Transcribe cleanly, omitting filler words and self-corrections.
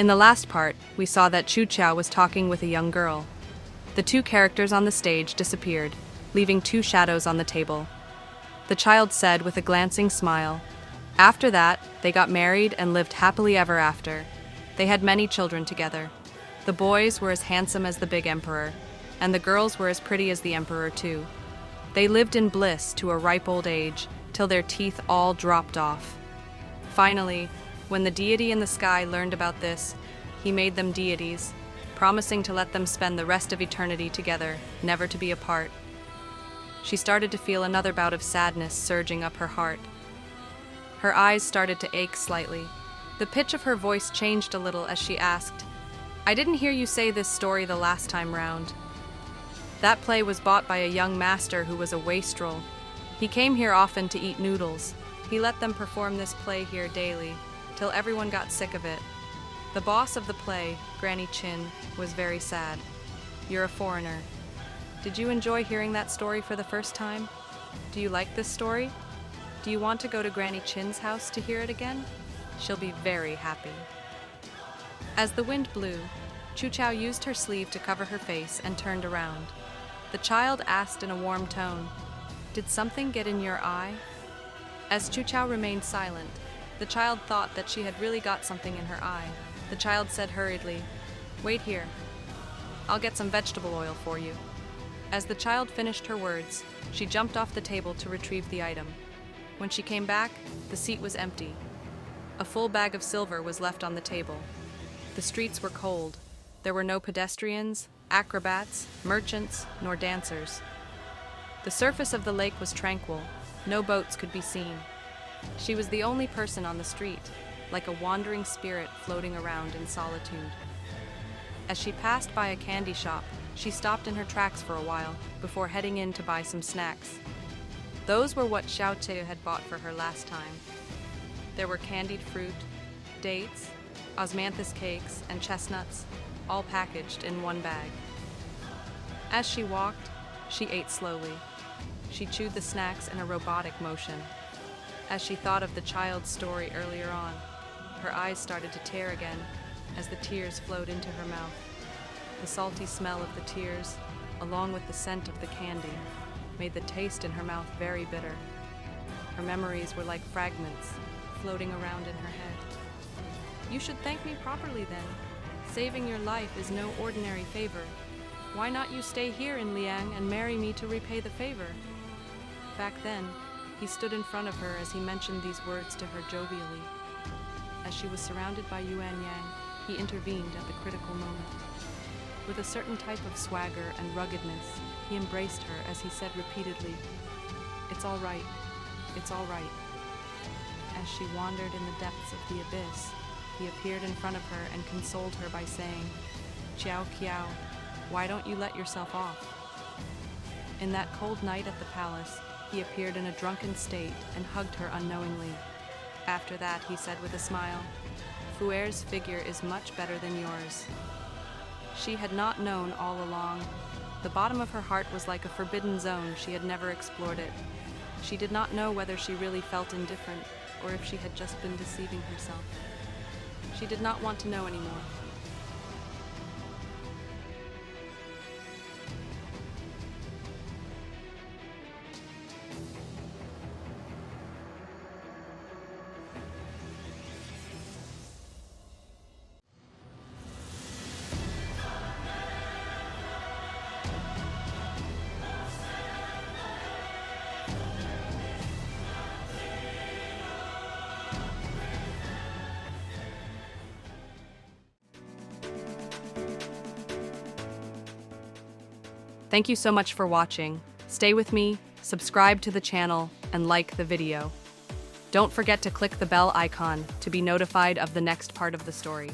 In the last part, we saw that Chu Chao was talking with a young girl. The two characters on the stage disappeared, leaving two shadows on the table. The child said with a glancing smile, "After that, they got married and lived happily ever after. They had many children together. The boys were as handsome as the big emperor, and the girls were as pretty as the emperor too. They lived in bliss to a ripe old age, till their teeth all dropped off. Finally, when the deity in the sky learned about this, he made them deities, promising to let them spend the rest of eternity together, never to be apart." She started to feel another bout of sadness surging up her heart. Her eyes started to ache slightly. The pitch of her voice changed a little as she asked, "I didn't hear you say this story the last time round." "That play was bought by a young master who was a wastrel. He came here often to eat noodles. He let them perform this play here daily, till everyone got sick of it. The boss of the play, Granny Chin, was very sad. You're a foreigner. Did you enjoy hearing that story for the first time? Do you like this story? Do you want to go to Granny Chin's house to hear it again? She'll be very happy." As the wind blew, Chu Chao used her sleeve to cover her face and turned around. The child asked in a warm tone, "Did something get in your eye?" As Chu Chao remained silent, the child thought that she had really got something in her eye. The child said hurriedly, "Wait here. I'll get some vegetable oil for you." As the child finished her words, she jumped off the table to retrieve the item. When she came back, the seat was empty. A full bag of silver was left on the table. The streets were cold. There were no pedestrians, acrobats, merchants, nor dancers. The surface of the lake was tranquil. No boats could be seen. She was the only person on the street, like a wandering spirit floating around in solitude. As she passed by a candy shop, she stopped in her tracks for a while before heading in to buy some snacks. Those were what Xiao Te had bought for her last time. There were candied fruit, dates, osmanthus cakes, and chestnuts, all packaged in one bag. As she walked, she ate slowly. She chewed the snacks in a robotic motion. As she thought of the child's story earlier on, her eyes started to tear again as the tears flowed into her mouth. The salty smell of the tears, along with the scent of the candy, made the taste in her mouth very bitter. Her memories were like fragments floating around in her head. "You should thank me properly then. Saving your life is no ordinary favor. Why not you stay here in Liang and marry me to repay the favor?" Back then, he stood in front of her as he mentioned these words to her jovially. As she was surrounded by Yuan Yang, he intervened at the critical moment. With a certain type of swagger and ruggedness, he embraced her as he said repeatedly, "It's all right, it's all right." As she wandered in the depths of the abyss, he appeared in front of her and consoled her by saying, "Chiao Kiao, why don't you let yourself off?" In that cold night at the palace, he appeared in a drunken state and hugged her unknowingly. After that, he said with a smile, "Fuer's figure is much better than yours." She had not known all along. The bottom of her heart was like a forbidden zone. She had never explored it. She did not know whether she really felt indifferent or if she had just been deceiving herself. She did not want to know anymore. Thank you so much for watching. Stay with me, subscribe to the channel, and like the video. Don't forget to click the bell icon to be notified of the next part of the story.